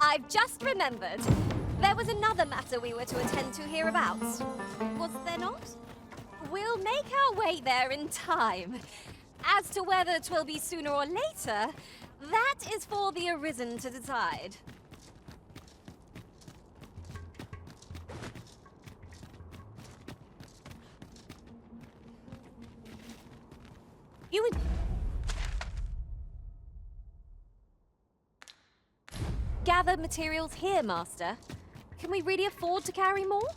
I've just remembered. There was another matter we were to attend to hereabouts. Was there not? We'll make our way there in time. As to whether 'twill be sooner or later, that is for the Arisen to decide. You would... Gather materials here, Master. Can we really afford to carry more?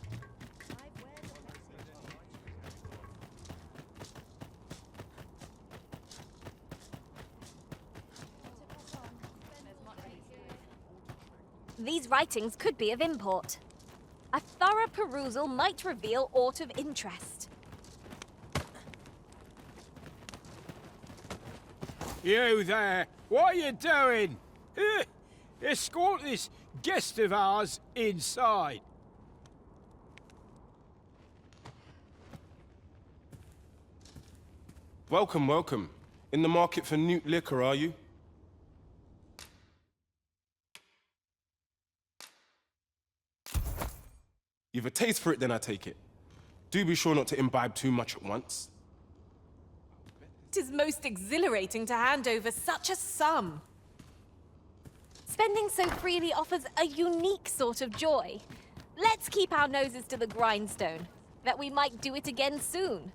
These writings could be of import. A thorough perusal might reveal aught of interest. You there! What are you doing? Escort this guest of ours inside. Welcome, welcome. In the market for new liquor, are you? You've a taste for it, then I take it. Do be sure not to imbibe too much at once. 'Tis most exhilarating to hand over such a sum. Spending so freely offers a unique sort of joy. Let's keep our noses to the grindstone, that we might do it again soon.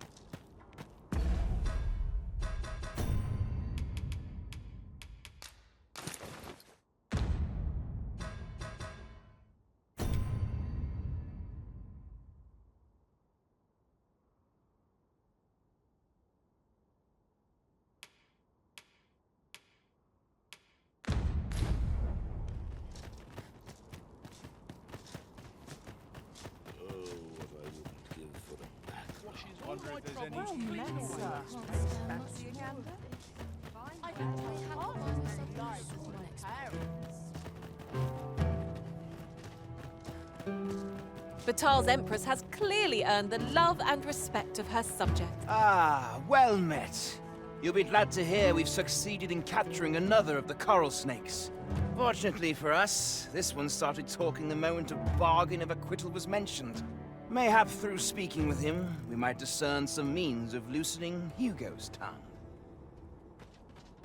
Batal's Empress has clearly earned the love and respect of her subjects. Ah, well met. You'll be glad to hear we've succeeded in capturing another of the coral snakes. Fortunately for us, this one started talking the moment a bargain of acquittal was mentioned. Mayhap through speaking with him, we might discern some means of loosening Hugo's tongue.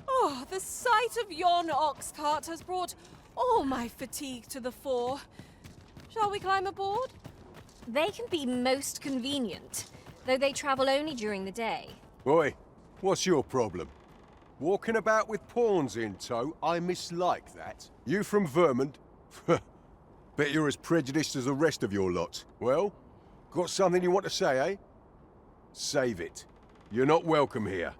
Oh, the sight of yon ox cart has brought all my fatigue to the fore. Shall we climb aboard? They can be most convenient, though they travel only during the day. Oi, what's your problem? Walking about with pawns in tow? I mislike that. You from Vermont? Bet you're as prejudiced as the rest of your lot. Well, got something you want to say, eh? Save it. You're not welcome here.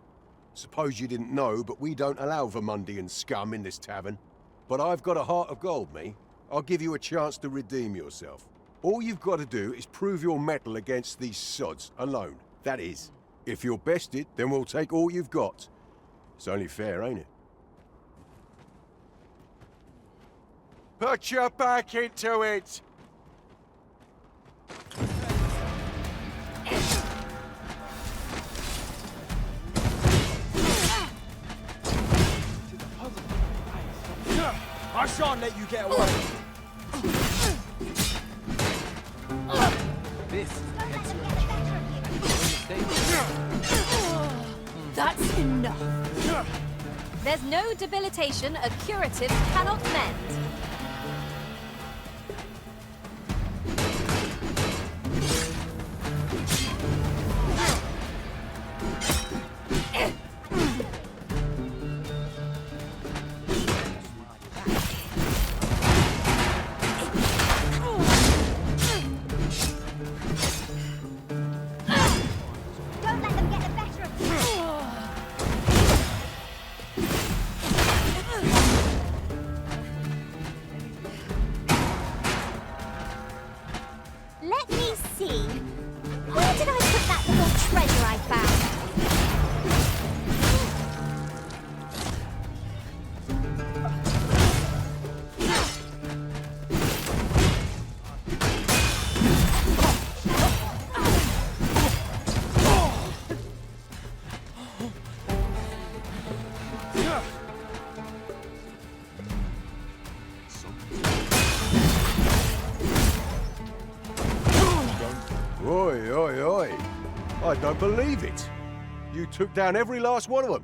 Suppose you didn't know, but we don't allow Vermundian scum in this tavern. But I've got a heart of gold, me. I'll give you a chance to redeem yourself. All you've got to do is prove your mettle against these sods, alone. That is. If you're bested, then we'll take all you've got. It's only fair, ain't it? Put your back into it! I shan't let you get away. That's enough. There's no debilitation a curative cannot mend. Let me see. Where did I put that little treasure I found? I don't believe it. You took down every last one of them.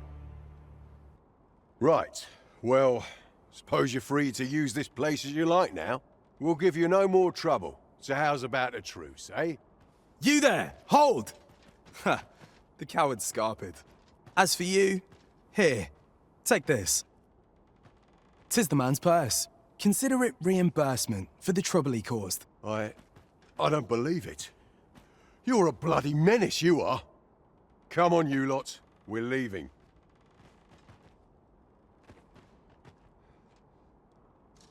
Right. Well, suppose you're free to use this place as you like now. We'll give you no more trouble. So how's about a truce, eh? You there! Hold! Ha! The coward scarpered. As for you, here, take this. 'Tis the man's purse. Consider it reimbursement for the trouble he caused. I don't believe it. You're a bloody menace, you are. Come on, you lot. We're leaving.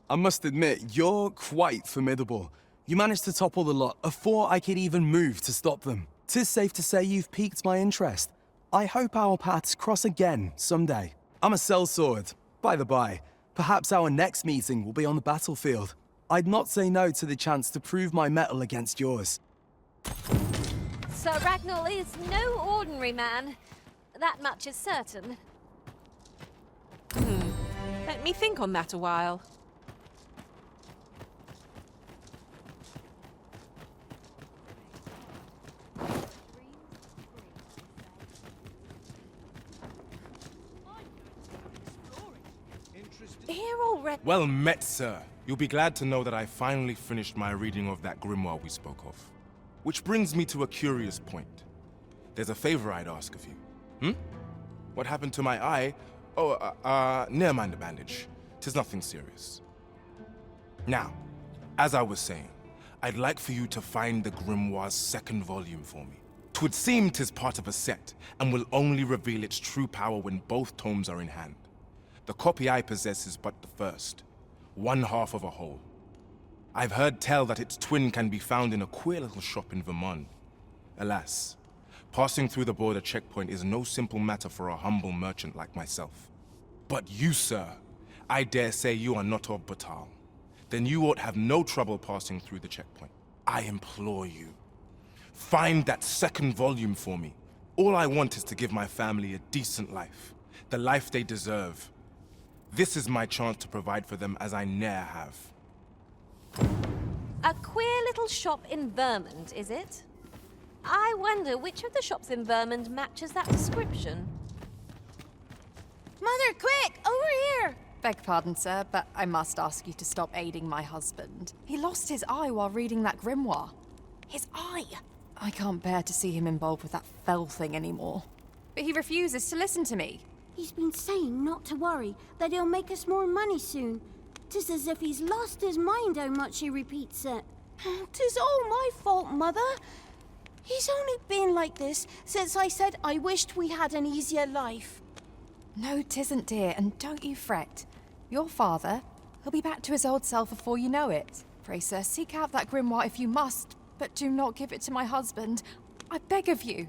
I must admit, you're quite formidable. You managed to topple the lot before I could even move to stop them. 'Tis safe to say you've piqued my interest. I hope our paths cross again someday. I'm a sellsword, by the by. Perhaps our next meeting will be on the battlefield. I'd not say no to the chance to prove my mettle against yours. Sir Ragnall is no ordinary man. That much is certain. Let me think on that a while. Here already. Well met, sir. You'll be glad to know that I finally finished my reading of that grimoire we spoke of. Which brings me to a curious point. There's a favor I'd ask of you. What happened to my eye? Oh, never mind the bandage. 'Tis nothing serious. Now, as I was saying, I'd like for you to find the grimoire's second volume for me. 'Twould seem 'tis part of a set, and will only reveal its true power when both tomes are in hand. The copy I possess is but the first, one half of a whole. I've heard tell that its twin can be found in a queer little shop in Vermont. Alas, passing through the border checkpoint is no simple matter for a humble merchant like myself. But you, sir, I dare say you are not of Batal. Then you ought have no trouble passing through the checkpoint. I implore you, find that second volume for me. All I want is to give my family a decent life, the life they deserve. This is my chance to provide for them as I ne'er have. A queer little shop in Vermont, is it? I wonder which of the shops in Vermont matches that description. Mother, quick! Over here! Beg pardon, sir, but I must ask you to stop aiding my husband. He lost his eye while reading that grimoire. His eye! I can't bear to see him involved with that fell thing anymore. But he refuses to listen to me. He's been saying not to worry, that he'll make us more money soon. 'Tis as if he's lost his mind how much he repeats it. 'Tis all my fault, Mother. He's only been like this since I said I wished we had an easier life. No, 'tisn't, dear, and don't you fret. Your father, he'll be back to his old self before you know it. Pray, sir, seek out that grimoire if you must, but do not give it to my husband. I beg of you.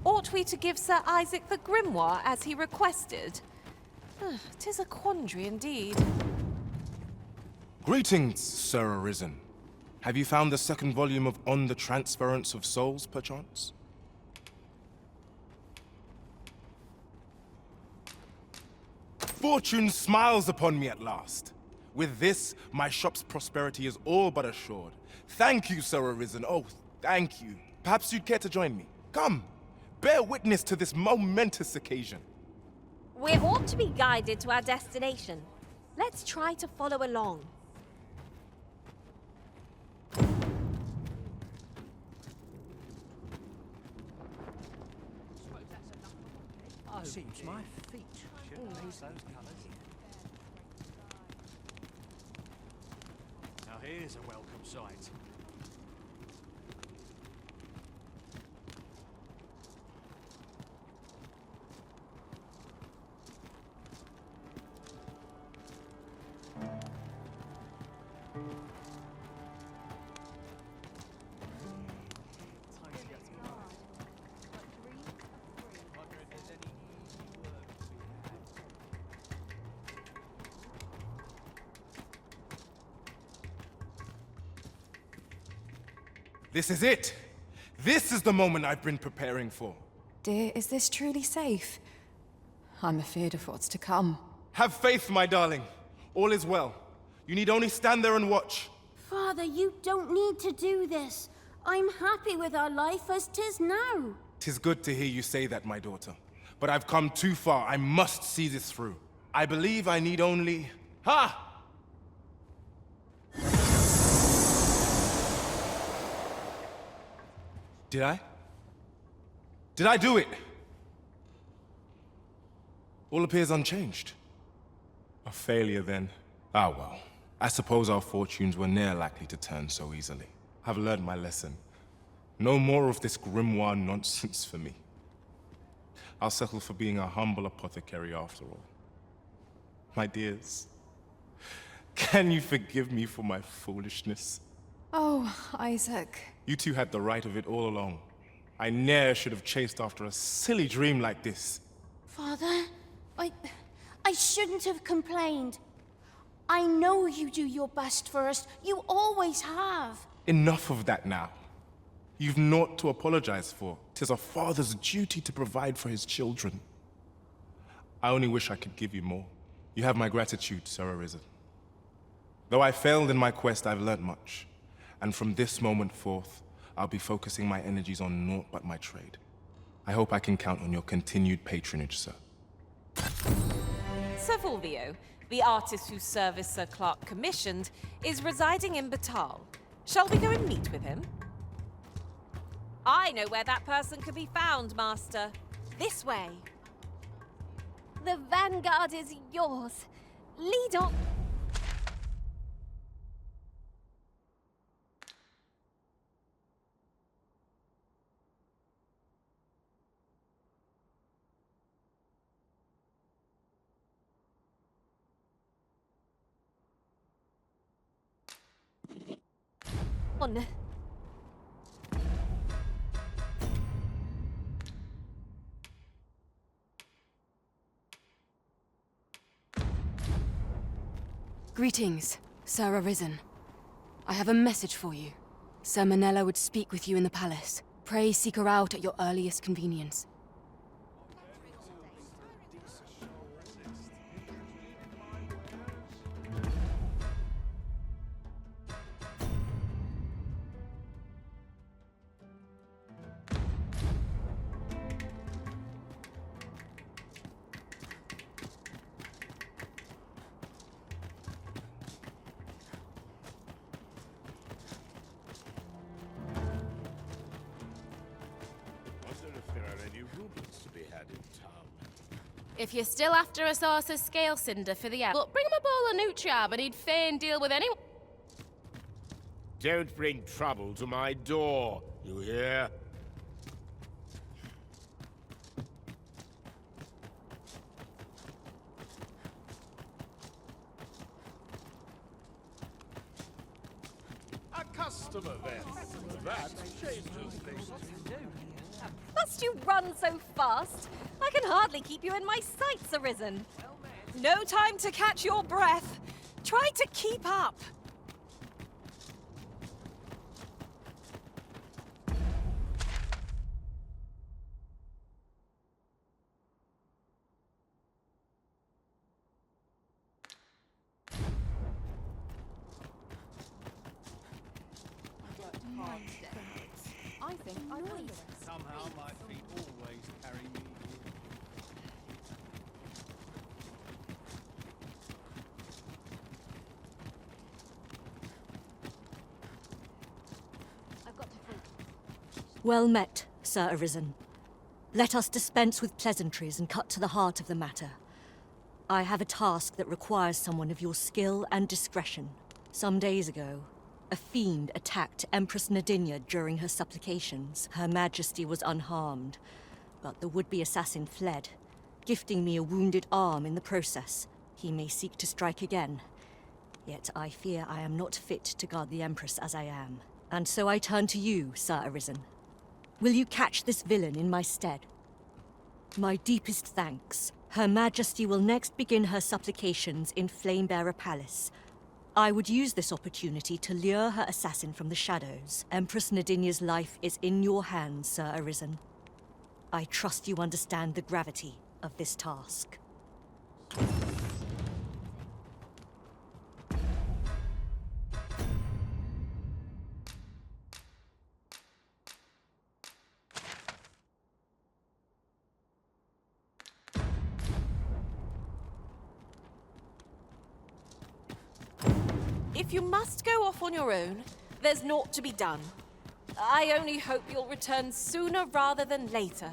Ought we to give Sir Isaac the grimoire as he requested? 'Tis a quandary indeed. Greetings, Sir Arisen. Have you found the second volume of On the Transference of Souls, perchance? Fortune smiles upon me at last. With this, my shop's prosperity is all but assured. Thank you, Sir Arisen. Oh, thank you. Perhaps you'd care to join me. Come, bear witness to this momentous occasion. We ought to be guided to our destination. Let's try to follow along. Seems my feet should lose those colours. Now here's a welcome sight. This is it. This is the moment I've been preparing for. Dear, is this truly safe? I'm afeard of what's to come. Have faith, my darling. All is well. You need only stand there and watch. Father, you don't need to do this. I'm happy with our life as 'tis now. 'Tis good to hear you say that, my daughter. But I've come too far. I must see this through. I believe I need only... Ha! Did I? Did I do it? All appears unchanged. A failure, then. Ah, well. I suppose our fortunes were ne'er likely to turn so easily. I've learned my lesson. No more of this grimoire nonsense for me. I'll settle for being a humble apothecary after all. My dears, can you forgive me for my foolishness? Oh, Isaac. You two had the right of it all along. I ne'er should have chased after a silly dream like this. Father, I shouldn't have complained. I know you do your best for us. You always have. Enough of that now. You've naught to apologize for. 'Tis a father's duty to provide for his children. I only wish I could give you more. You have my gratitude, Sir Arisen. Though I failed in my quest, I've learnt much. And from this moment forth, I'll be focusing my energies on naught but my trade. I hope I can count on your continued patronage, sir. Sir Fulvio, the artist whose service Sir Clark commissioned, is residing in Batal. Shall we go and meet with him? I know where that person could be found, Master. This way. The vanguard is yours. Lead on. On. Greetings, Sir Arisen. I have a message for you. Sir Manella would speak with you in the palace. Pray seek her out at your earliest convenience. If you're still after a source of scale cinder for the app, look, bring him a bowl of nutriab and he'd fain deal with anyone. Don't bring trouble to my door, you hear? A customer then. That changes things. Must you run so fast? I can hardly keep you in my sights, Arisen. No time to catch your breath. Try to keep up. I think I will. Somehow my feet always carry me. I've got to think. Well met, Sir Arisen. Let us dispense with pleasantries and cut to the heart of the matter. I have a task that requires someone of your skill and discretion. Some days ago, a fiend attacked Empress Nadinia during her supplications. Her Majesty was unharmed, but the would-be assassin fled, gifting me a wounded arm in the process. He may seek to strike again, yet I fear I am not fit to guard the Empress as I am. And so I turn to you, Sir Arisen. Will you catch this villain in my stead? My deepest thanks. Her Majesty will next begin her supplications in Flamebearer Palace. I would use this opportunity to lure her assassin from the shadows. Empress Nadinia's life is in your hands, Sir Arisen. I trust you understand the gravity of this task. If you must go off on your own, there's naught to be done. I only hope you'll return sooner rather than later.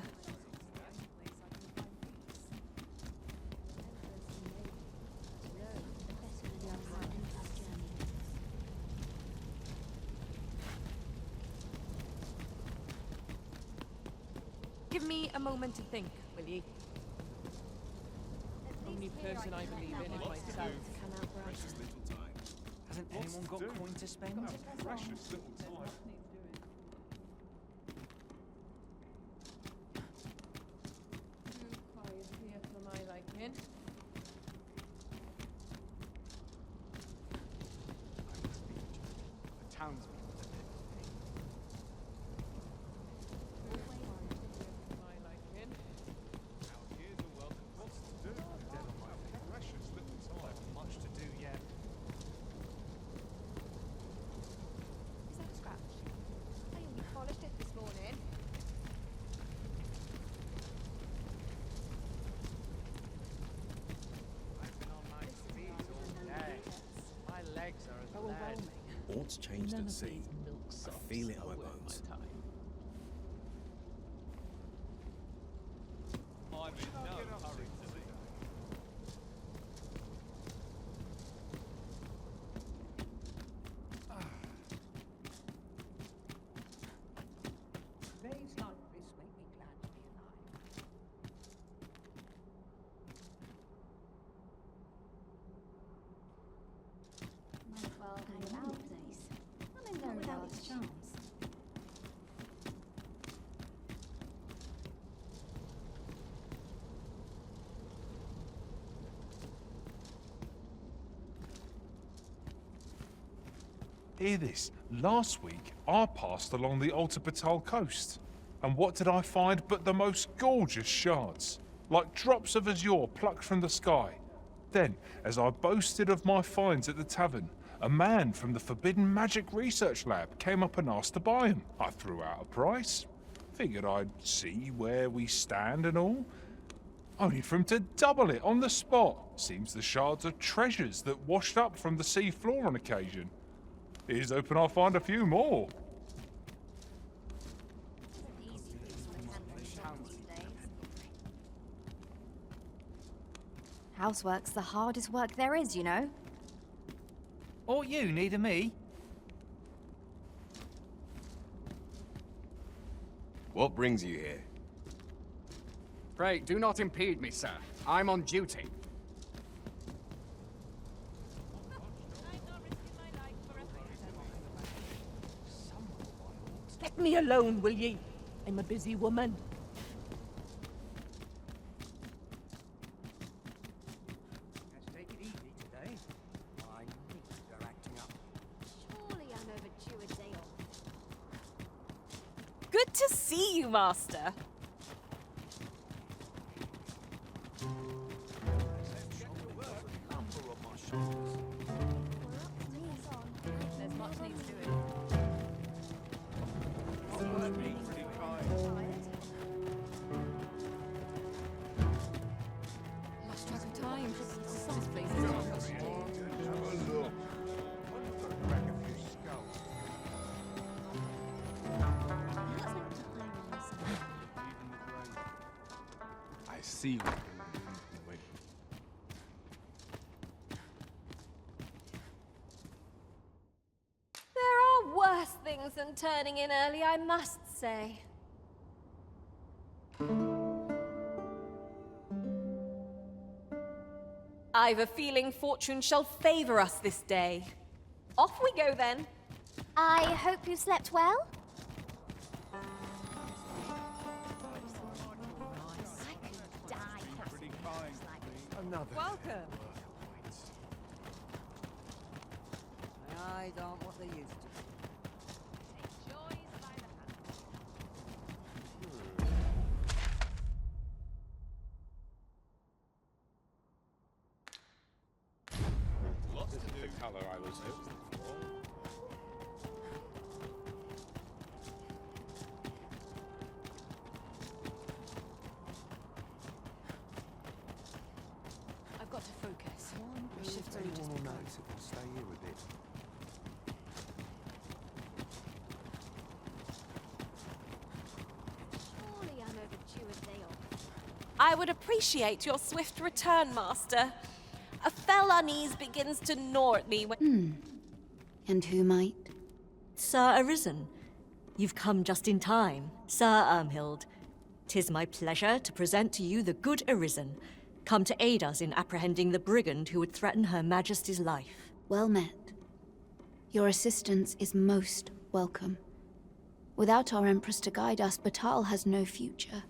Give me a moment to think, will ye? Only person I believe in is myself. Hasn't anyone got coin to spend? Precious little time. Quiet here for my liking. The townsman. My liking. Out here, the welcome. What's to do? Dead on my precious little time. Much to do yet. Is that a scratch? I only polished it this morning. I've been on my feet all day. My legs are as lead. All's changed at sea. I feel it in my bones. I'm in no hurry to leave. Days like this make me glad to be alive. Might as well hang about, please. I'm in there without its charms. Hear this. Last week, I passed along the Alta Batal coast. And what did I find but the most gorgeous shards? Like drops of azure plucked from the sky. Then, as I boasted of my finds at the tavern, a man from the Forbidden Magic Research Lab came up and asked to buy them. I threw out a price. Figured I'd see where we stand and all. Only for him to double it on the spot. Seems the shards are treasures that washed up from the sea floor on occasion. Here's hoping I'll find a few more. Housework's the hardest work there is, you know. Ought you need me? What brings you here? Pray, do not impede me, sir. I'm on duty. Let me alone, will ye? I'm a busy woman. Let's take it easy today. My knees are acting up. Surely I'm overdue a day off. Good to see you, Master. There's much needs doing. Lost track of time. This place is I see what wait. There are worse things than turning in early, I must say. I've a feeling fortune shall favor us this day. Off we go then. I hope you slept well. Welcome. My eyes aren't what they used to be. Lots to do. The colour I was hoping for. I've got to focus. Anyone will notice if I stay here a bit. I would appreciate your swift return, Master. A fell unease begins to gnaw at me when— And who might? Sir Arisen. You've come just in time, Sir Ermhild. 'Tis my pleasure to present to you the good Arisen, come to aid us in apprehending the brigand who would threaten Her Majesty's life. Well met. Your assistance is most welcome. Without our Empress to guide us, Batal has no future.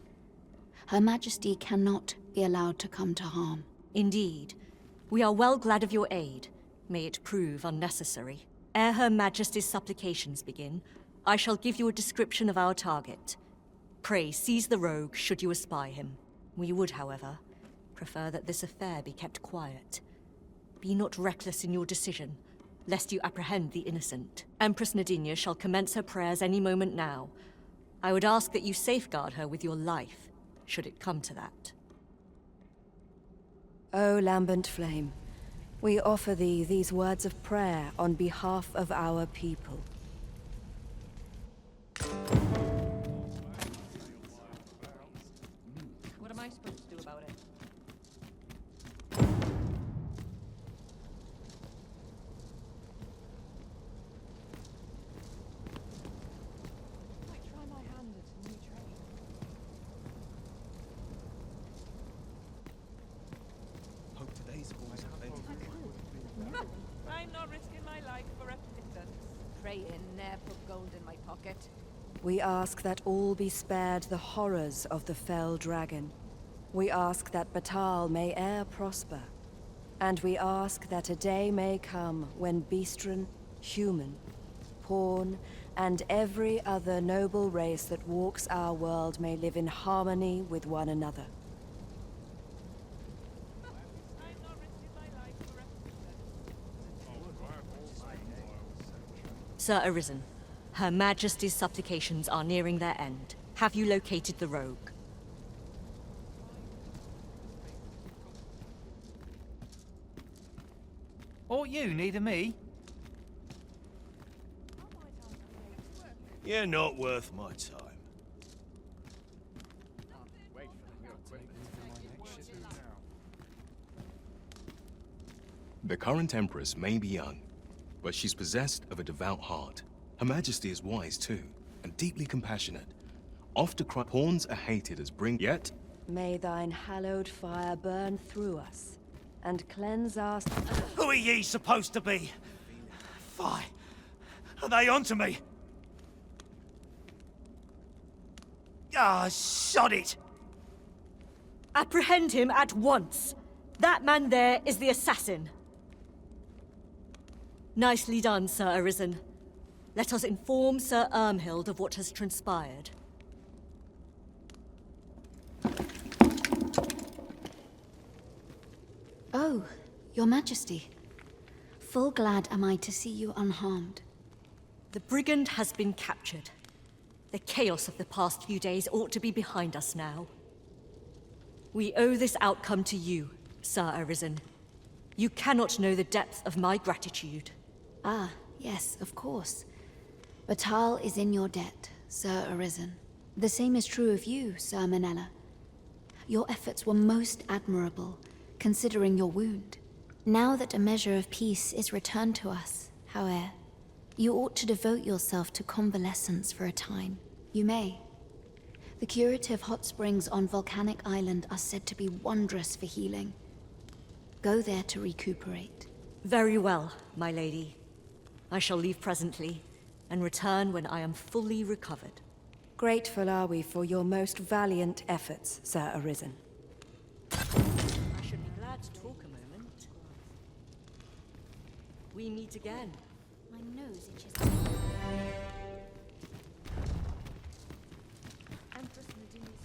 Her Majesty cannot be allowed to come to harm. Indeed. We are well glad of your aid. May it prove unnecessary. Ere Her Majesty's supplications begin, I shall give you a description of our target. Pray seize the rogue should you espy him. We would, however, prefer that this affair be kept quiet. Be not reckless in your decision, lest you apprehend the innocent. Empress Nadinia shall commence her prayers any moment now. I would ask that you safeguard her with your life, should it come to that. O lambent flame, we offer thee these words of prayer on behalf of our people. What am I supposed to do about it? Might try my hand at a new trade. Hope today's always I'm not risking my life for a pittance. Pray in, ne'er put gold in my pocket. We ask that all be spared the horrors of the fell dragon. We ask that Batal may e'er prosper. And we ask that a day may come when Beastren, human, pawn, and every other noble race that walks our world may live in harmony with one another. Sir Arisen, Her Majesty's supplications are nearing their end. Have you located the rogue? Ought you need me? You're not worth my time. The current Empress may be young, but she's possessed of a devout heart. Her Majesty is wise too, and deeply compassionate. Oft to cry, pawns are hated as yet. May thine hallowed fire burn through us, and cleanse us. Who are ye supposed to be? Fie! Are they onto me? Ah, sod it! Apprehend him at once! That man there is the assassin! Nicely done, Sir Arisen. Let us inform Sir Ermhild of what has transpired. Oh, Your Majesty. Full glad am I to see you unharmed. The brigand has been captured. The chaos of the past few days ought to be behind us now. We owe this outcome to you, Sir Arisen. You cannot know the depth of my gratitude. Ah, yes, of course. Batal is in your debt, Sir Arisen. The same is true of you, Sir Manella. Your efforts were most admirable, considering your wound. Now that a measure of peace is returned to us, however, you ought to devote yourself to convalescence for a time. You may. The curative hot springs on Volcanic Island are said to be wondrous for healing. Go there to recuperate. Very well, my lady. I shall leave presently, and return when I am fully recovered. Grateful are we for your most valiant efforts, Sir Arisen. I should be glad to talk a moment. We meet again. My nose itches. Empress Nadini's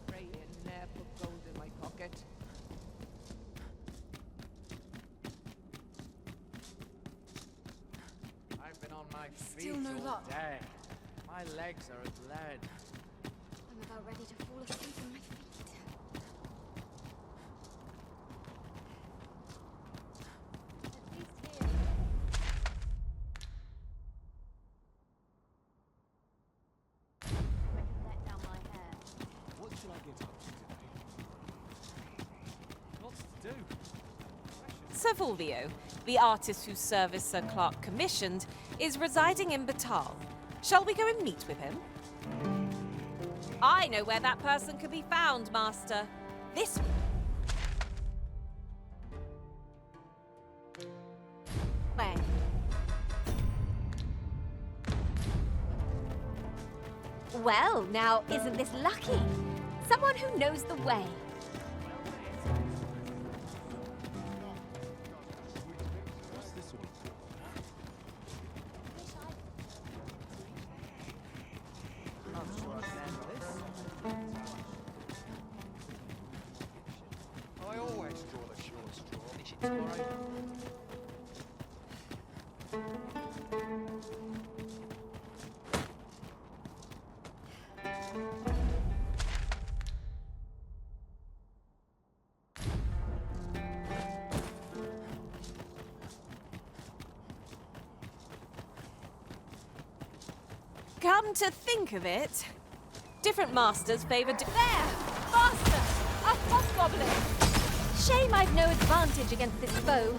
Pray in, ne'er put gold in my pocket. I've been on my feet Still no all luck. day. My legs are as lead. I'm about ready to fall asleep on my feet. Sir Fulvio, the artist whose service Sir Clark commissioned, is residing in Batal. Shall we go and meet with him? I know where that person can be found, Master. This way. Well, now, isn't this lucky? Someone who knows the way. I always draw the short straw. Come to think of it, different masters favor there! Master! A hobgoblin! Shame I've no advantage against this foe.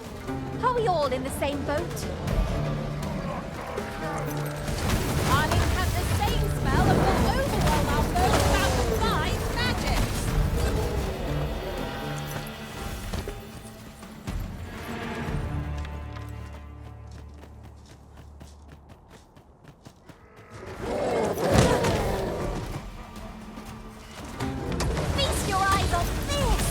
Are we all in the same boat? Arling has the same spell and will overwhelm our foe without 5 magics! Feast your eyes on this!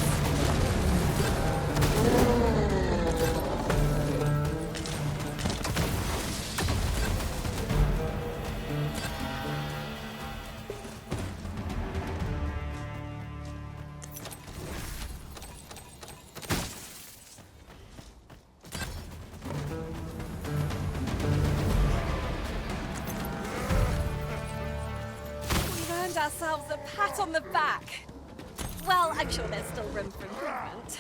We've earned ourselves a pat on the back. Well, I'm sure there's still room for improvement.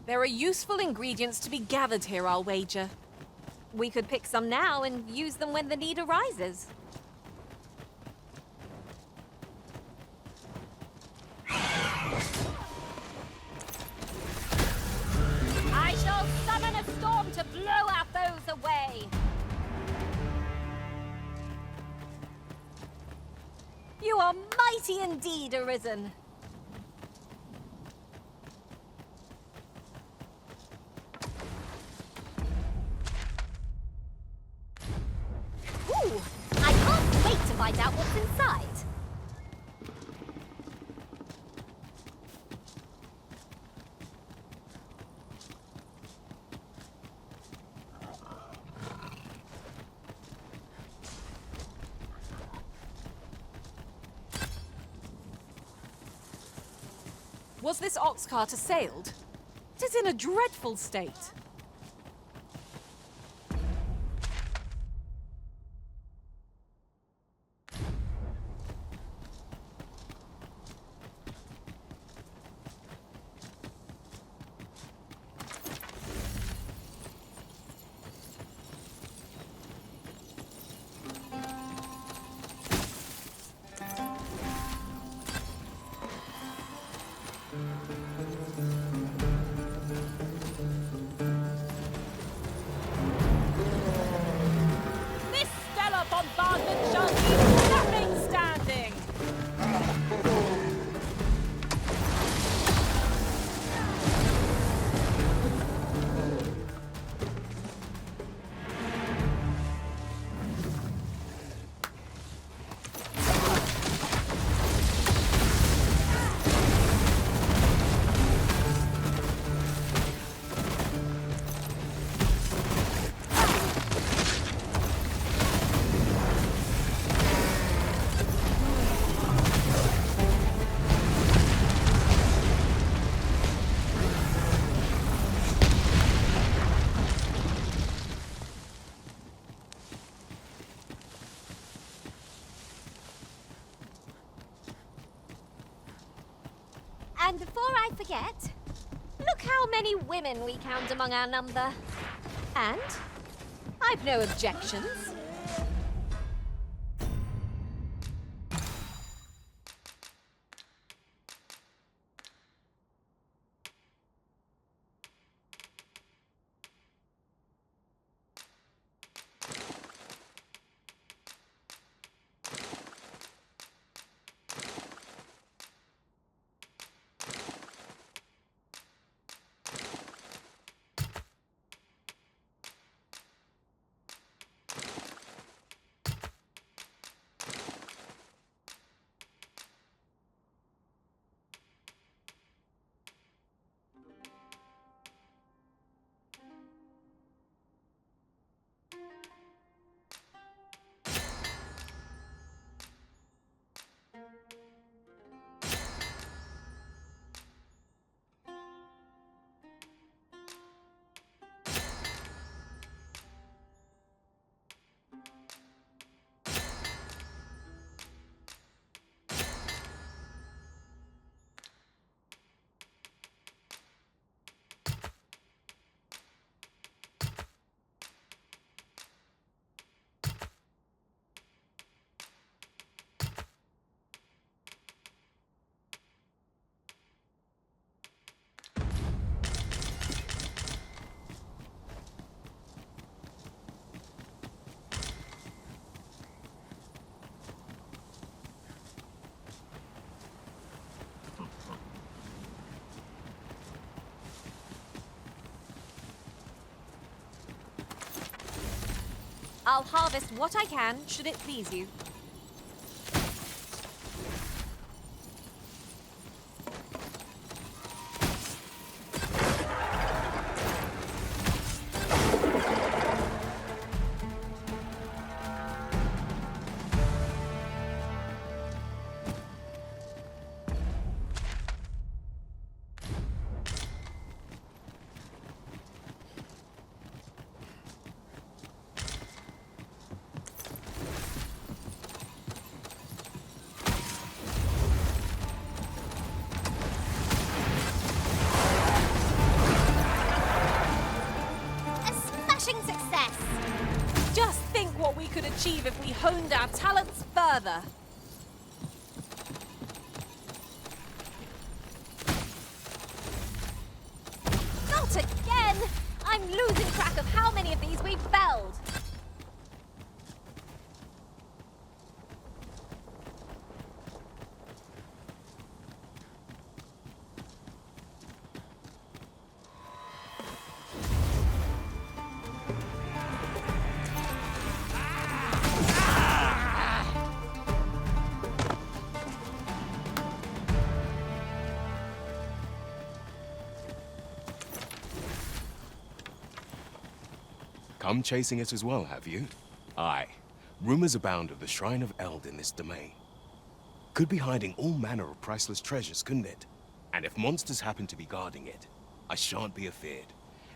There are useful ingredients to be gathered here, I'll wager. We could pick some now and use them when the need arises. I shall summon a storm to blow our foes away! You are mighty indeed, Arisen. Ooh, I can't wait to find out what's inside. Was this ox cart assailed? It is in a dreadful state. And before I forget, look how many women we count among our number. And I've no objections. I'll harvest what I can, should it please you. Achieve if we honed our talents further. Not again! I'm losing track of how many of these we've felled. Come chasing it as well, have you? Aye. Rumors abound of the Shrine of Eld in this domain. Could be hiding all manner of priceless treasures, couldn't it? And if monsters happen to be guarding it, I shan't be afeared.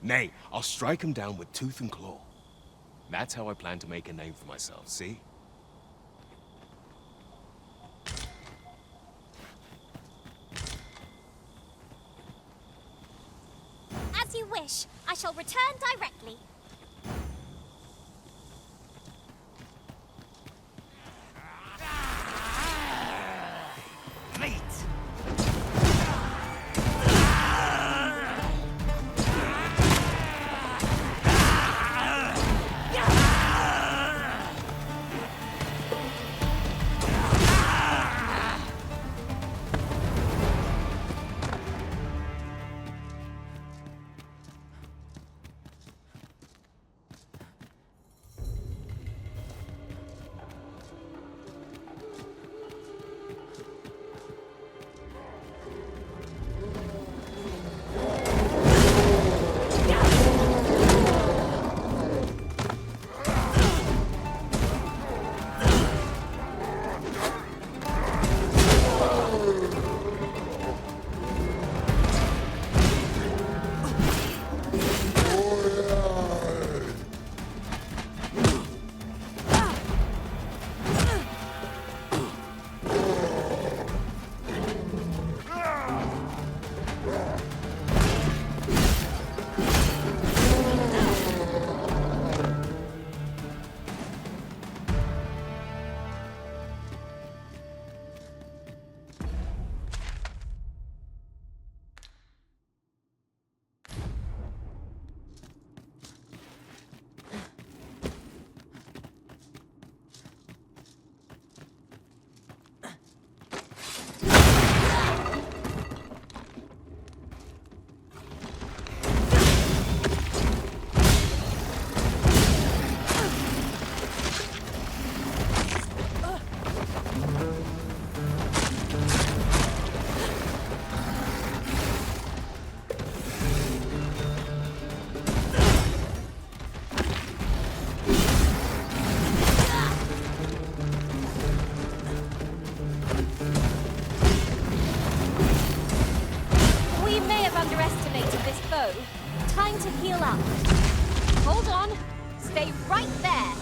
Nay, I'll strike 'em down with tooth and claw. That's how I plan to make a name for myself, see? As you wish. I shall return directly. Hold on. Stay right there.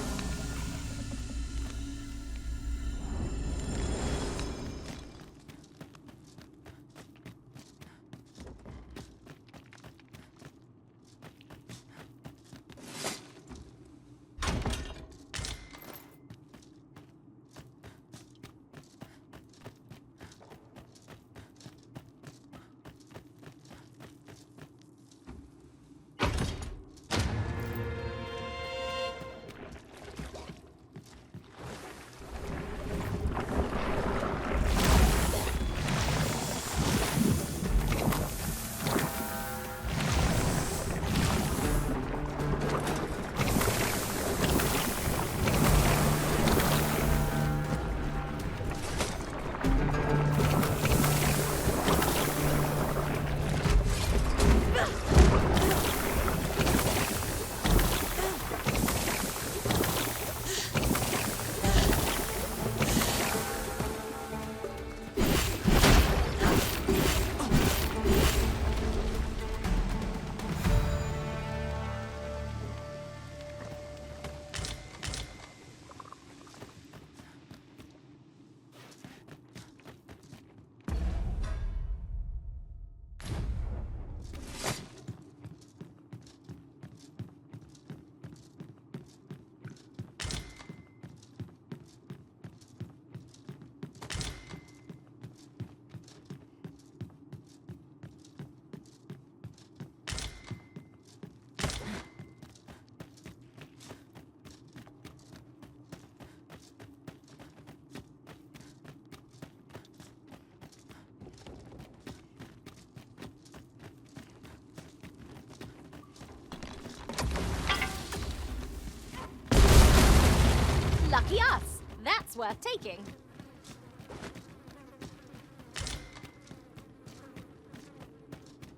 Lucky us. That's worth taking.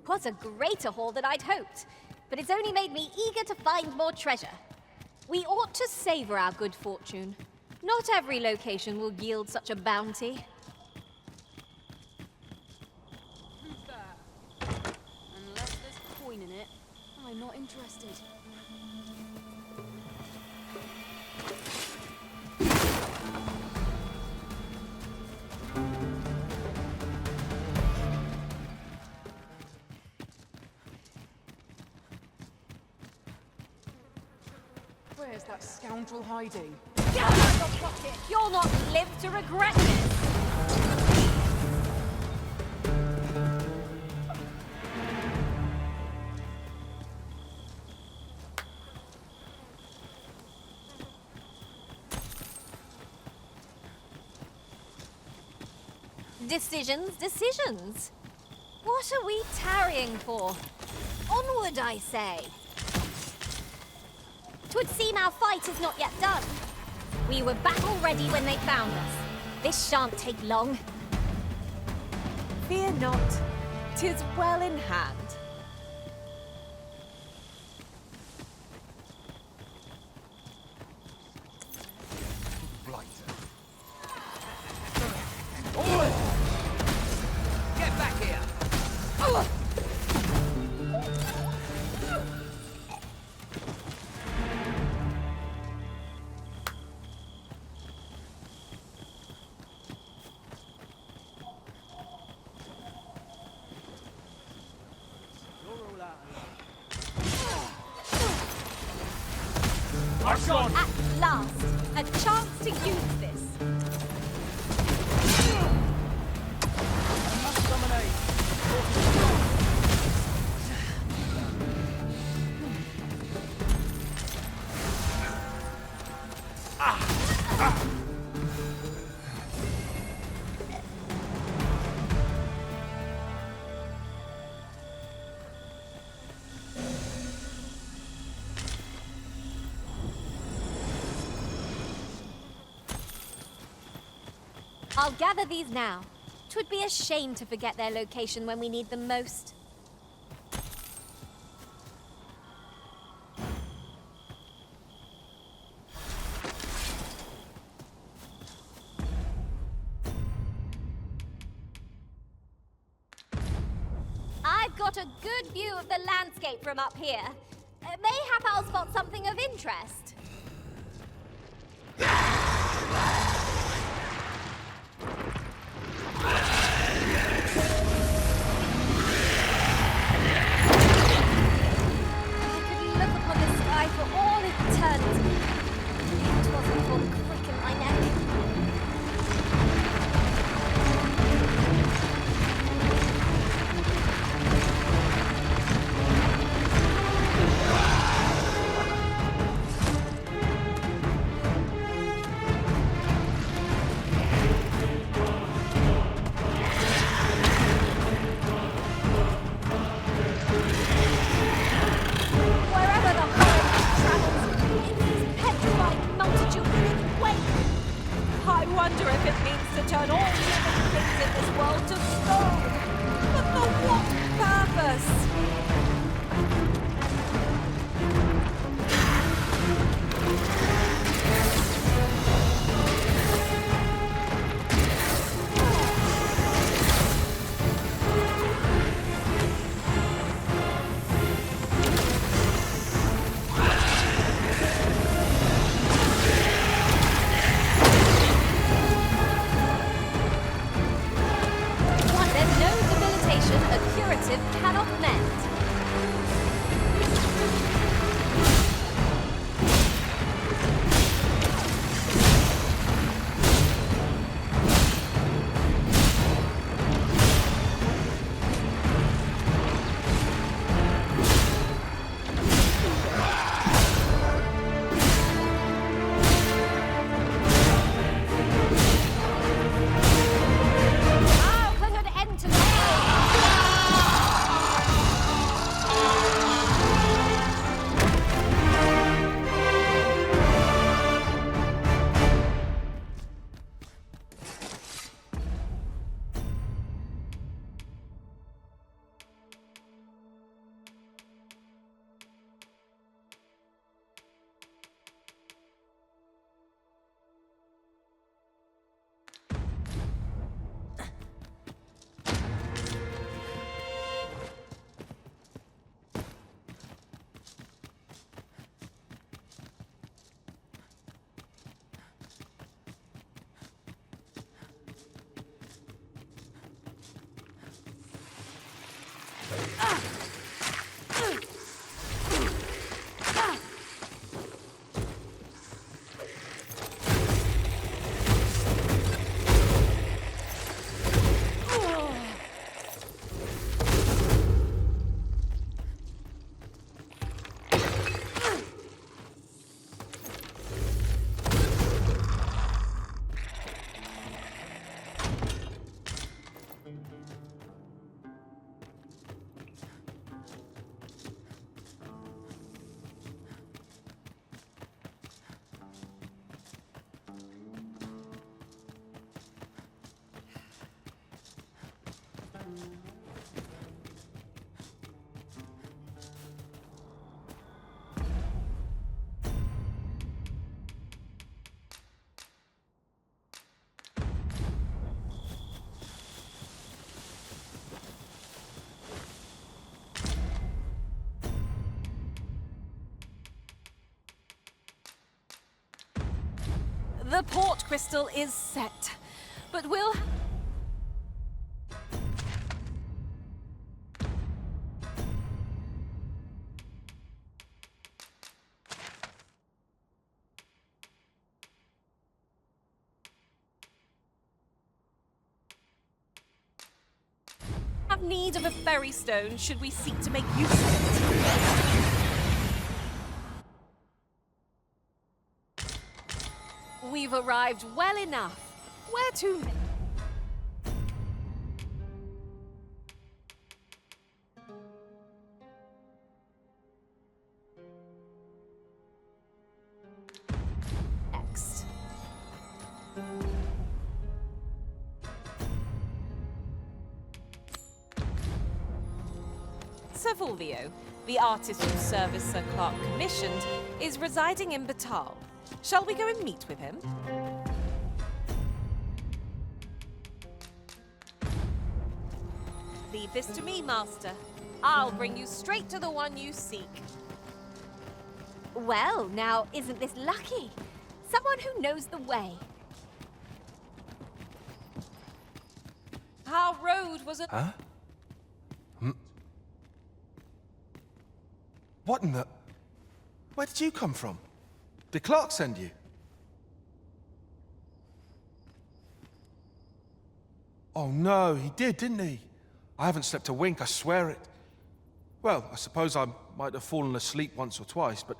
Was a greater haul than I'd hoped, but it's only made me eager to find more treasure. We ought to savor our good fortune. Not every location will yield such a bounty. Who's that? Unless there's coin in it, I'm not interested. Where's that scoundrel hiding? Get out of your pocket! You'll not live to regret this! Decisions. What are we tarrying for? Onward, I say. 'Twould seem our fight is not yet done. We were battle ready when they found us. This shan't take long. Fear not, 'tis well in hand. Get back here! At last, a chance to use this. I'll gather these now. 'Twould be a shame to forget their location when we need them most. I've got a good view of the landscape from up here. Mayhap I'll spot some interest. For all eternity. It wasn't for the crick in my neck. I wonder if it means to turn all living things in this world to stone. But for what purpose? There's no debilitation a curative cannot mend. The port crystal is set, but we'll... have need of a ferry stone should we seek to make use of it. We've arrived well enough. Where to? Next. Sir Fulvio, the artist whose service Sir Clark commissioned, is residing in Batal. Shall we go and meet with him? Leave this to me, Master. I'll bring you straight to the one you seek. Well, now, isn't this lucky? Someone who knows the way. Our road was a... Huh? What in the... Where did you come from? Did Clark send you? Oh no, he did, didn't he? I haven't slept a wink, I swear it. Well, I suppose I might have fallen asleep once or twice, but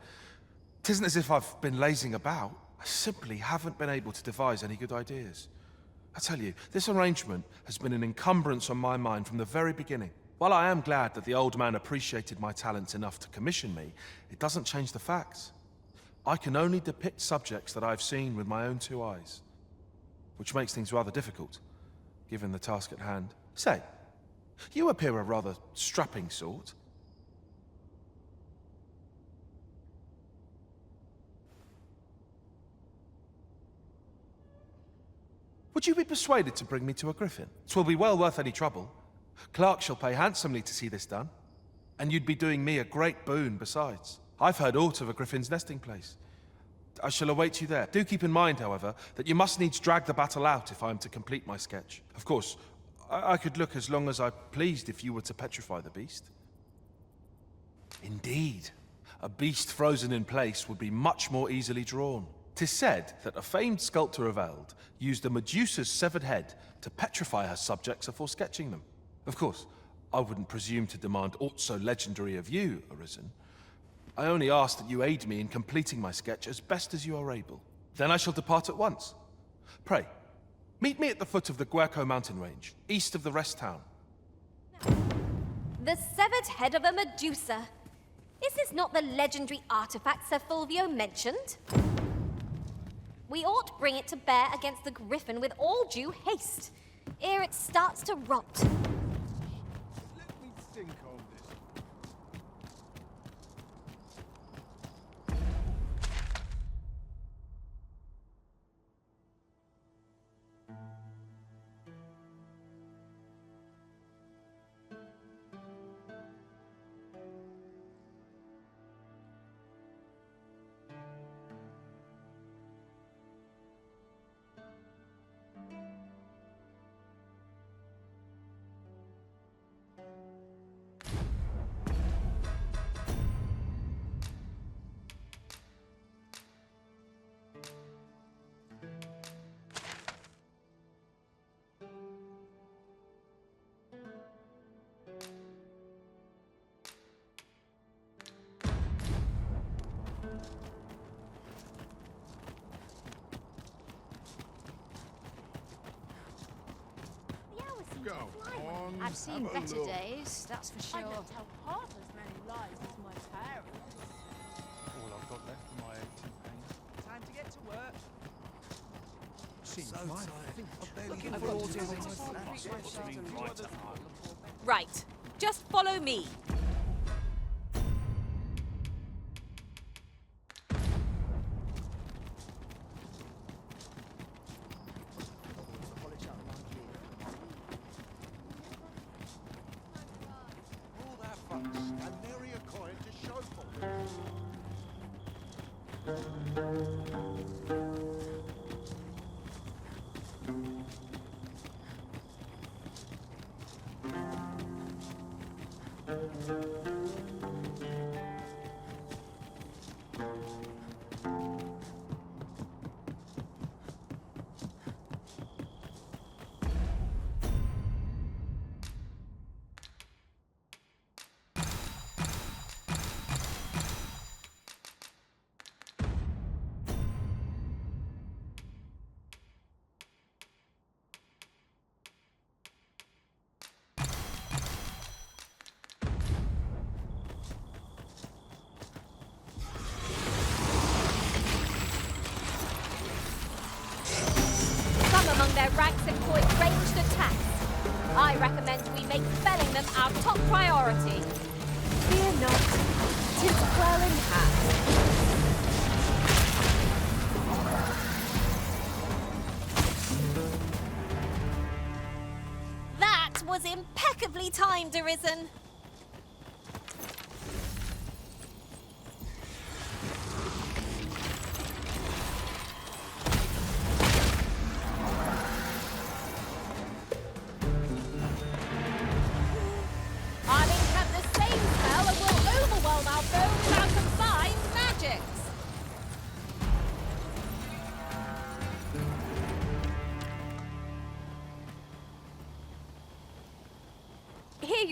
it isn't as if I've been lazing about. I simply haven't been able to devise any good ideas. I tell you, this arrangement has been an encumbrance on my mind from the very beginning. While I am glad that the old man appreciated my talents enough to commission me, it doesn't change the facts. I can only depict subjects that I've seen with my own two eyes, which makes things rather difficult, given the task at hand. Say, you appear a rather strapping sort. Would you be persuaded to bring me to a griffin? 'Twill be well worth any trouble. Clark shall pay handsomely to see this done, and you'd be doing me a great boon besides. I've heard aught of a griffin's nesting place. I shall await you there. Do keep in mind, however, that you must needs drag the battle out if I am to complete my sketch. Of course, I could look as long as I pleased if you were to petrify the beast. Indeed, a beast frozen in place would be much more easily drawn. 'Tis said that a famed sculptor of Eld used a Medusa's severed head to petrify her subjects before sketching them. Of course, I wouldn't presume to demand aught so legendary of you, Arisen. I only ask that you aid me in completing my sketch as best as you are able. Then I shall depart at once. Pray, meet me at the foot of the Guerco mountain range, east of the rest town. The severed head of a Medusa. Is this not the legendary artifact Sir Fulvio mentioned? We ought bring it to bear against the griffin with all due haste, ere it starts to rot. Let me think on this. Go on. I've seen better days, that's for sure. I don't tell half as many lies as my parents. All I've got left for my 18 pains. Time to get to work. Seems So my tired. looking I've got to Right, just follow me. All that fuss, and nary a coin to show for it. Among their ranks employ ranged attacks. I recommend we make felling them our top priority. Fear not, 'tis well in hand. That was impeccably timed, Arisen.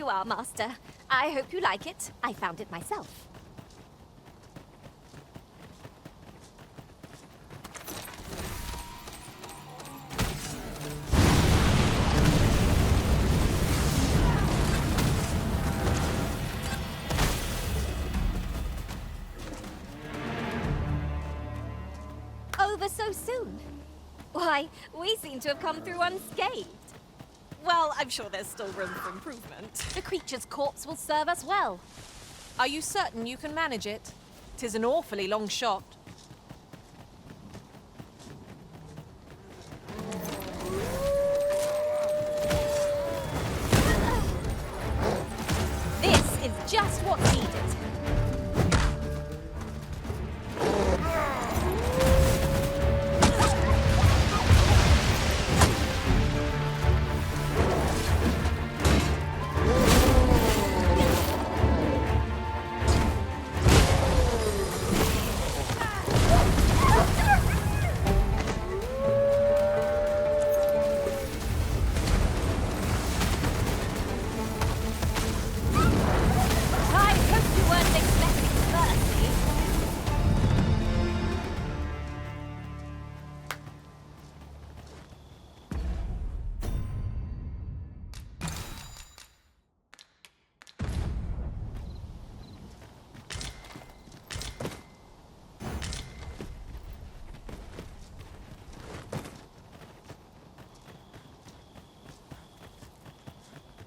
you are, Master. I hope you like it. I found it myself. Over so soon? Why, we seem to have come through unscathed. Well, I'm sure there's still room for improvement. The creature's corpse will serve us well. Are you certain you can manage it? 'Tis an awfully long shot. This is just what's needed.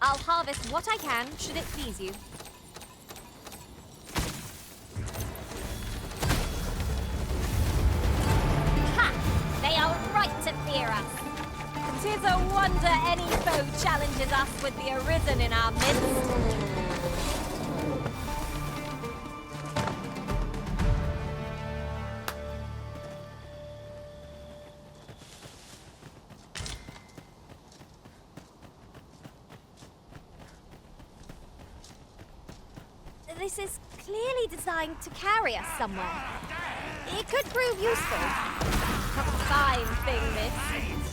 I'll harvest what I can, should it please you. Ha! They are right to fear us. 'Tis a wonder any foe challenges us with the Arisen in our midst. This is clearly designed to carry us somewhere. It could prove useful. A fine thing, this.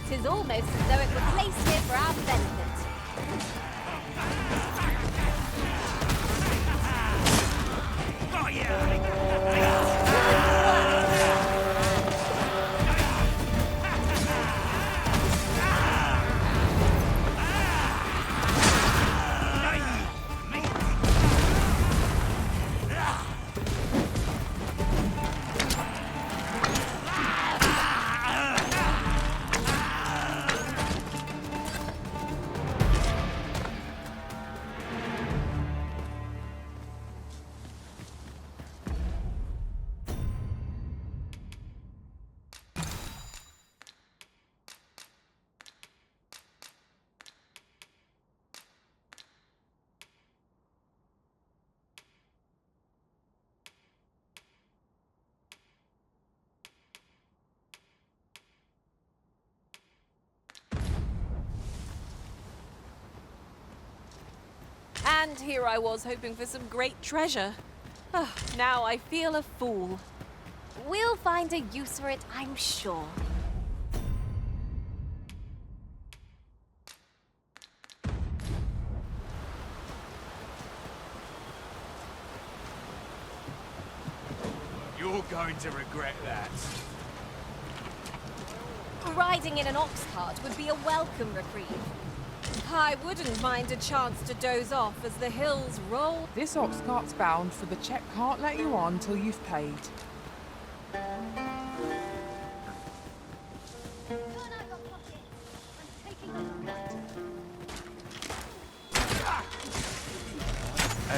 'Tis almost as though it were placed here for our benefit. Oh, yeah! And here I was hoping for some great treasure. Oh, now I feel a fool. We'll find a use for it, I'm sure. You're going to regret that. Riding in an ox cart would be a welcome reprieve. I wouldn't mind a chance to doze off as the hills roll. This ox cart's bound, for the check can't let you on till you've paid.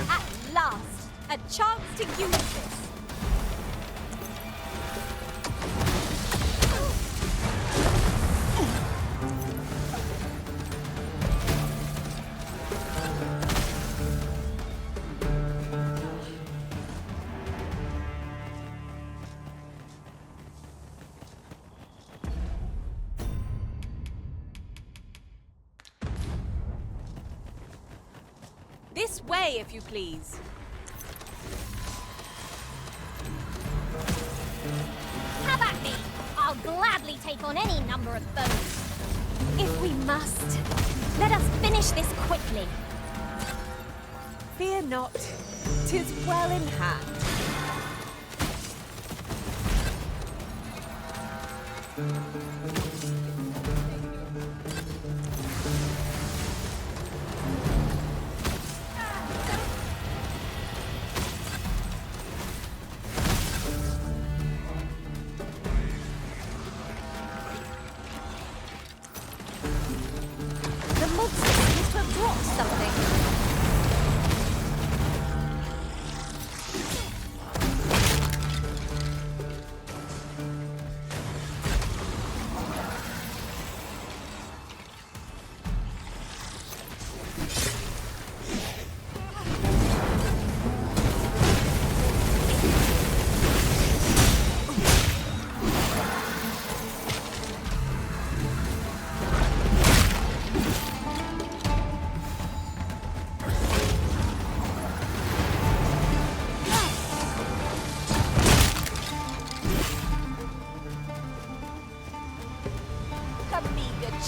At last, a chance to use this. This way, if you please. Have at me! I'll gladly take on any number of foes. If we must, let us finish this quickly. Fear not, 'tis well in hand. The monster seems to have dropped something.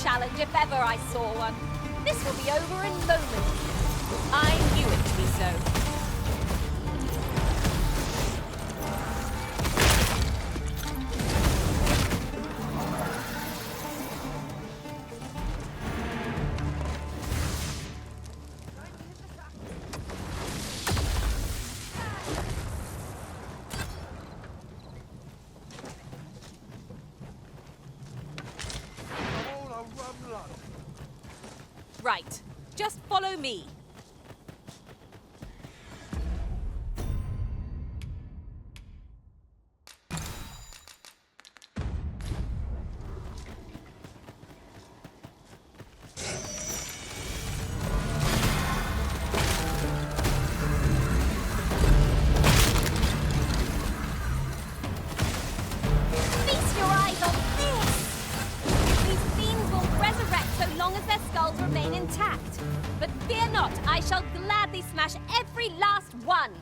Challenge if ever I saw one. This will be over in moments. I knew it to be so. Right. Just follow me. Feast your eyes on this! These fiends will resurrect so long as their skulls remain intact. But fear not, I shall gladly smash every last one!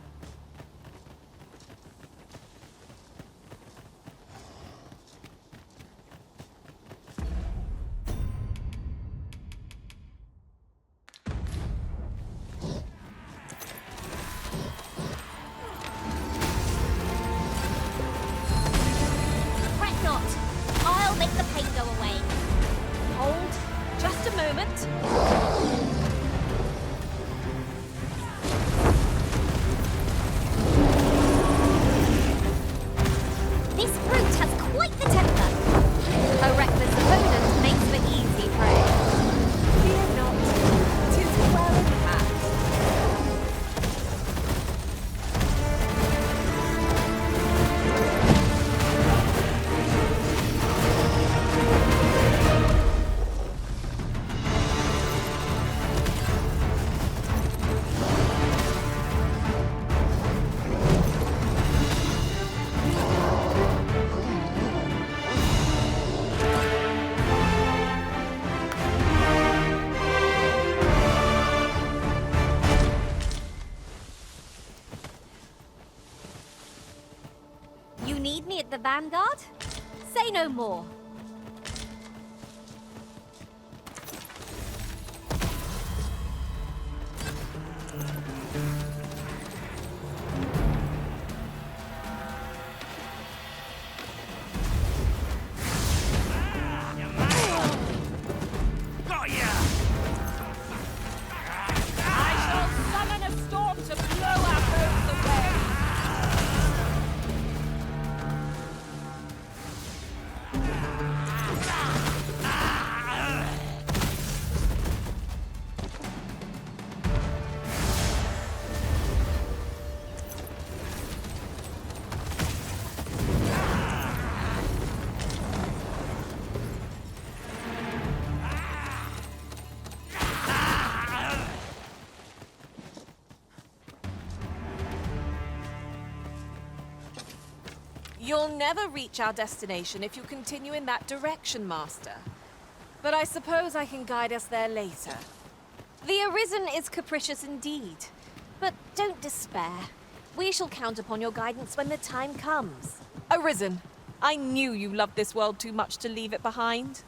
Fret not, I'll make the pain go away. Hold. Just a moment. This brute has quite the temper. A reckless opponent makes for easy prey. Fear not, 'tis well in hand. You need me at the Vanguard? Say no more. Got ya! I shall summon a storm to blow our foes away. You'll never reach our destination if you continue in that direction, Master. But I suppose I can guide us there later. The Arisen is capricious indeed. But don't despair. We shall count upon your guidance when the time comes. Arisen, I knew you loved this world too much to leave it behind.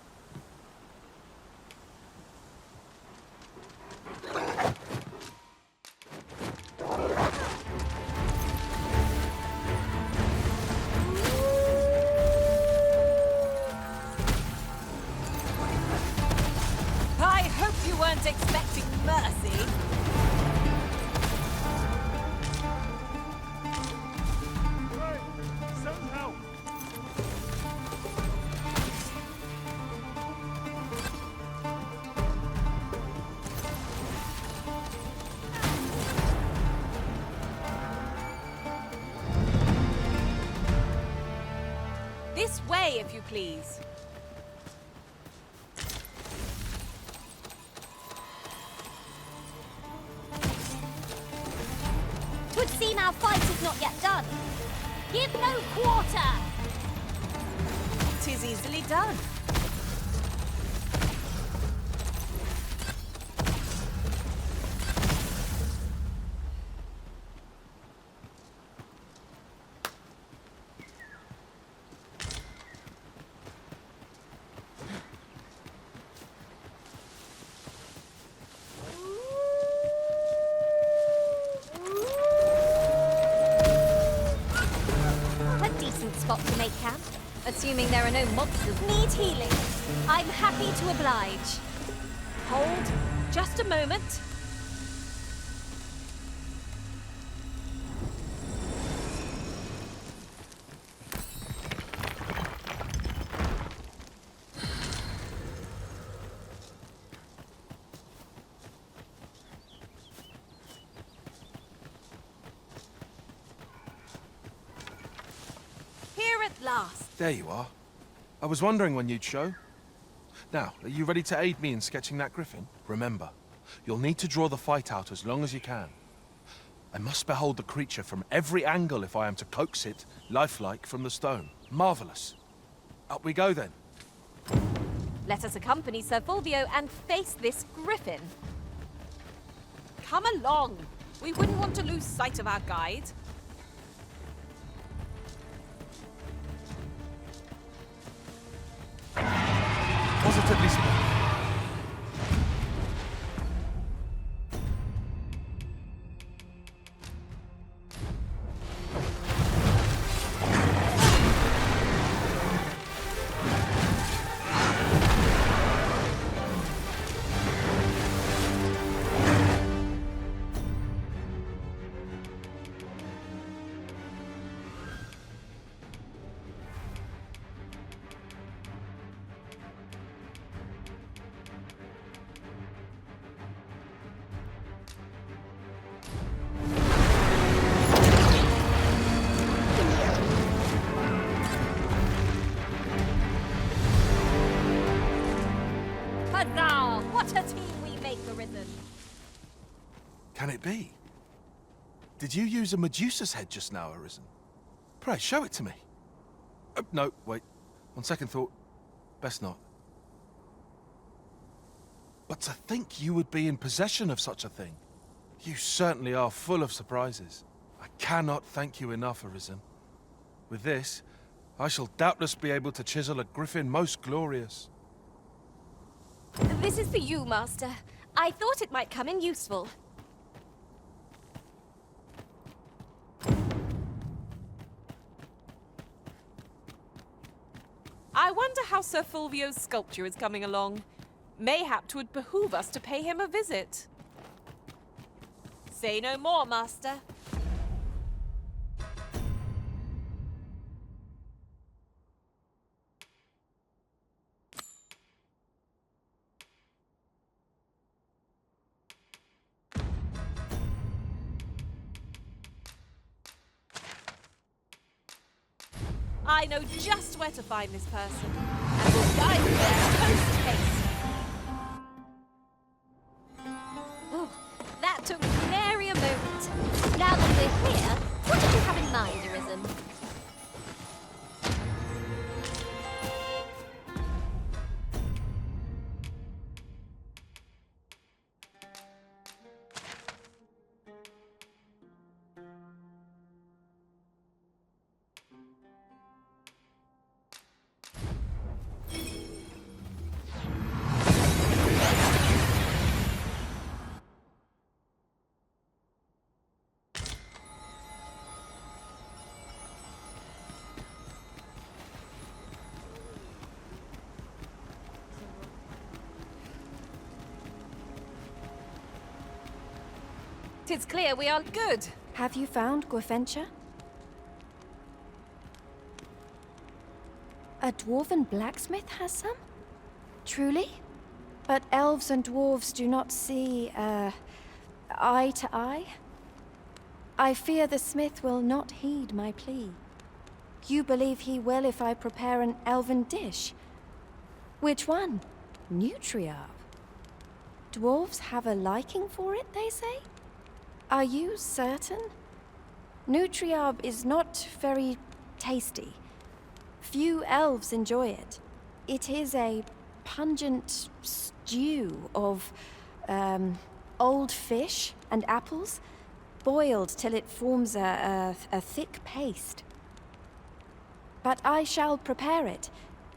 weren't expecting mercy. Send help! This way, if you please. Twould seem our fight is not yet done. Give no quarter! 'Tis easily done. A decent spot to make camp, assuming there are no monsters. Need healing. I'm happy to oblige. Hold just a moment. Here at last. There you are. I was wondering when you'd show. Now, are you ready to aid me in sketching that griffin? Remember, you'll need to draw the fight out as long as you can. I must behold the creature from every angle if I am to coax it, lifelike, from the stone. Marvelous. Up we go then. Let us accompany Sir Fulvio and face this griffin. Come along. We wouldn't want to lose sight of our guide. Positively speaking. Huzzah! What a team we make, Arisen. Can it be? Did you use a Medusa's head just now, Arisen? Pray, show it to me. No, wait. On second thought, best not. But to think you would be in possession of such a thing. You certainly are full of surprises. I cannot thank you enough, Arisen. With this, I shall doubtless be able to chisel a griffin most glorious. This is for you, Master. I thought it might come in useful. I wonder how Sir Fulvio's sculpture is coming along. Mayhap 'twould behoove us to pay him a visit. Say no more, Master. I know just where to find this person, and will guide you there post-haste. Oh, that took nary a moment. Now that we're here, what did you have in mind, Arisen? 'Tis clear we are good. Have you found Gwefencha? A dwarven blacksmith has some? Truly? But elves and dwarves do not see, eye to eye? I fear the smith will not heed my plea. You believe he will if I prepare an elven dish? Which one? Nutriarb. Dwarves have a liking for it, they say? Are you certain? Nutriarb is not very tasty. Few elves enjoy it. It is a pungent stew of, old fish and apples, boiled till it forms a thick paste. But I shall prepare it,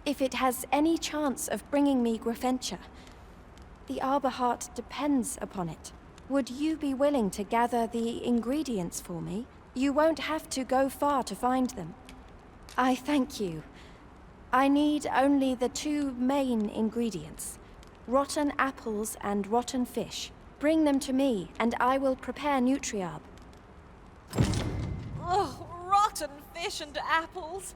if it has any chance of bringing me Gwefencha. The Arbor Heart depends upon it. Would you be willing to gather the ingredients for me? You won't have to go far to find them. I thank you. I need only the two main ingredients, rotten apples and rotten fish. Bring them to me, and I will prepare Nutriarb. Oh, rotten fish and apples.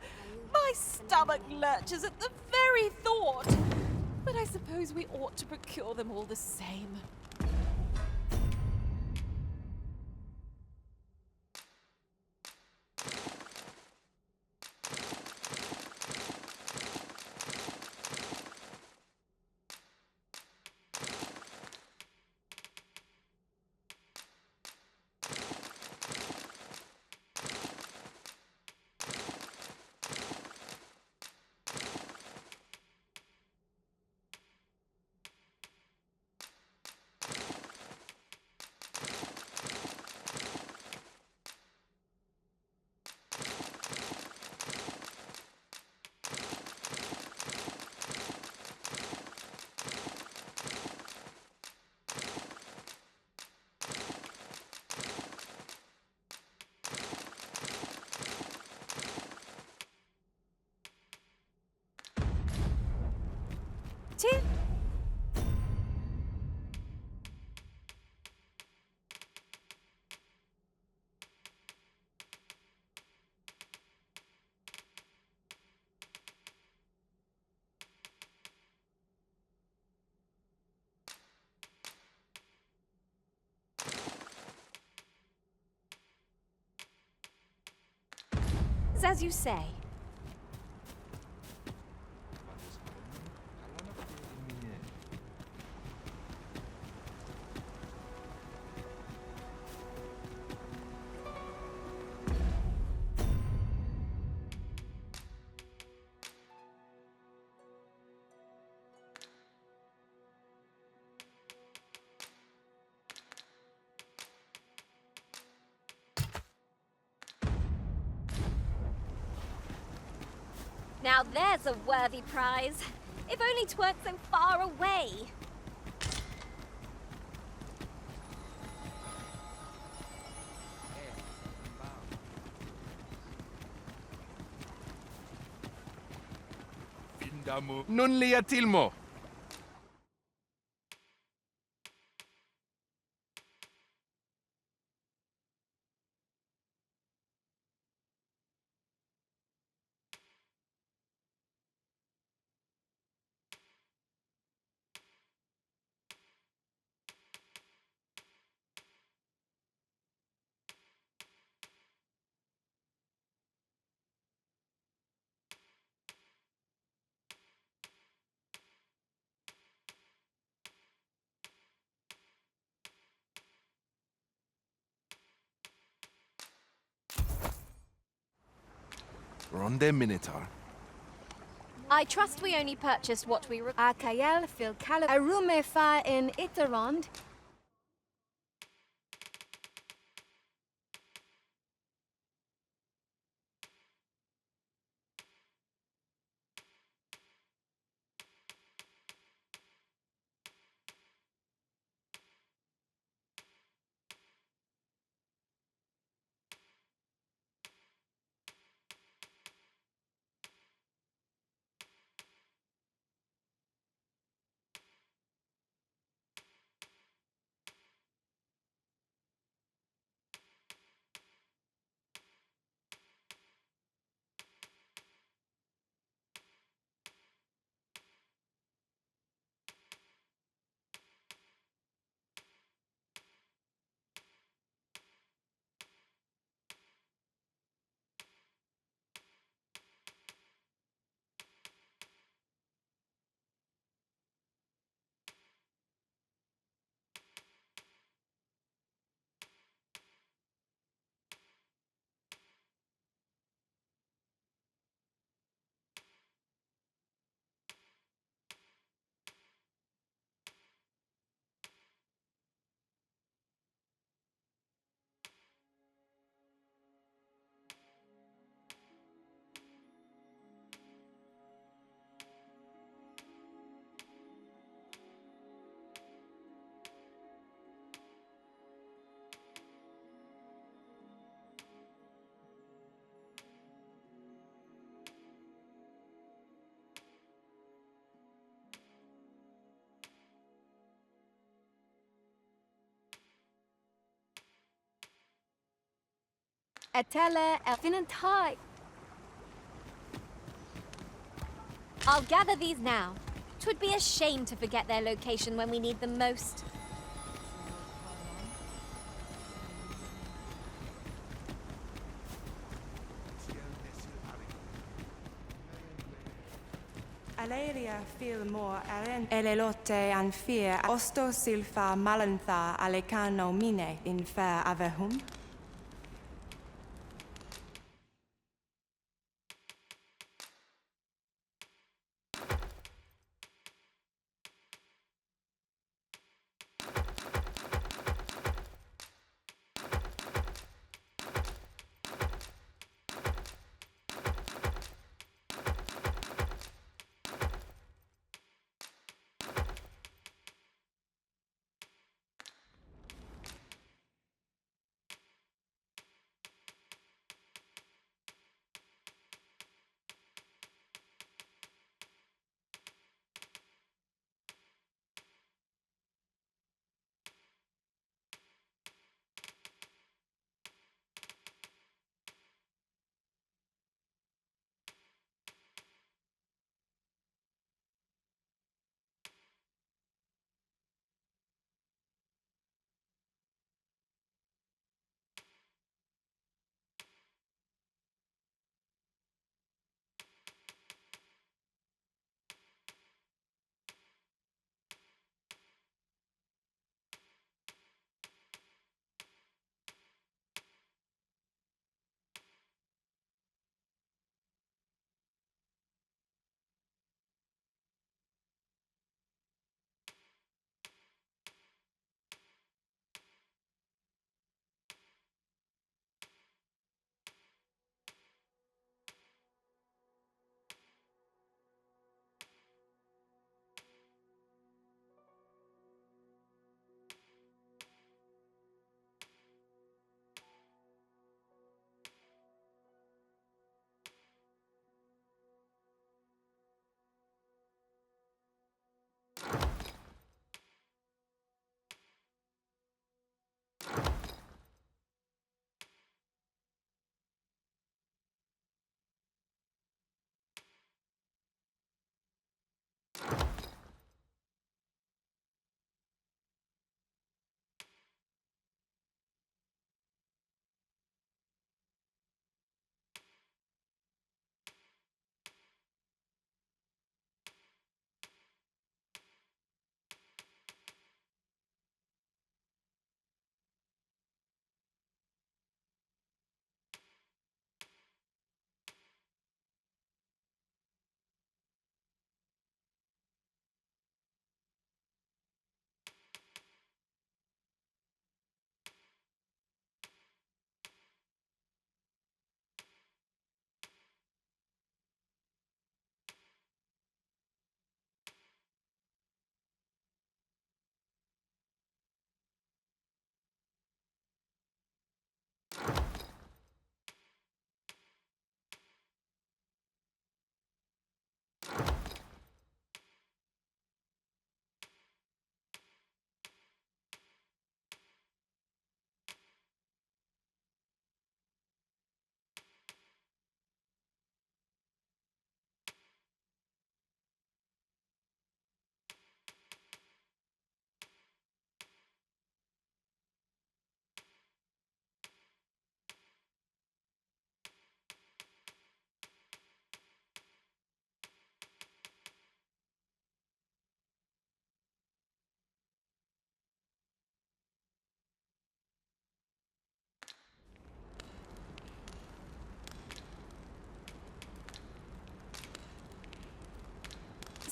My stomach lurches at the very thought. But I suppose we ought to procure them all the same. Tim? As you say. Now there's a worthy prize. If only 'tweren't so far away. Findamu. Non lia tilmo. Ronde Minotaur. I trust we only purchased what we Akayel fil Cala Arume fa in Itarond. Etele elfinantai. I'll gather these now. 'Twould be a shame to forget their location when we need them most. Aleria Filmor Aren Elelote and Fear Osto Silfa Malantha Alecano Mine in Fair Avehum.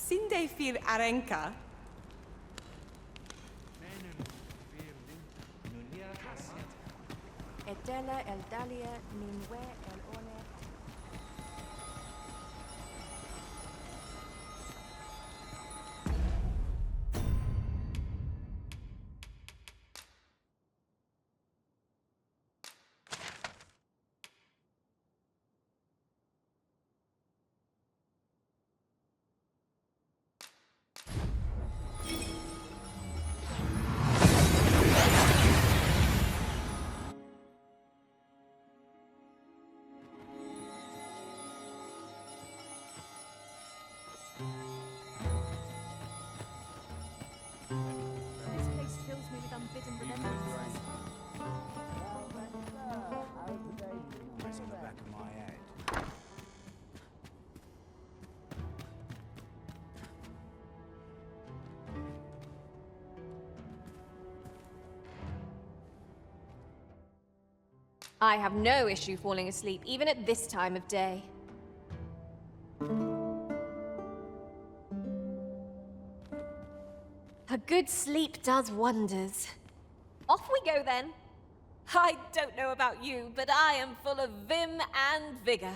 Sinde fil arenka. Etela el dalia minwe el one. I have no issue falling asleep, even at this time of day. A good sleep does wonders. Off we go then. I don't know about you, but I am full of vim and vigor.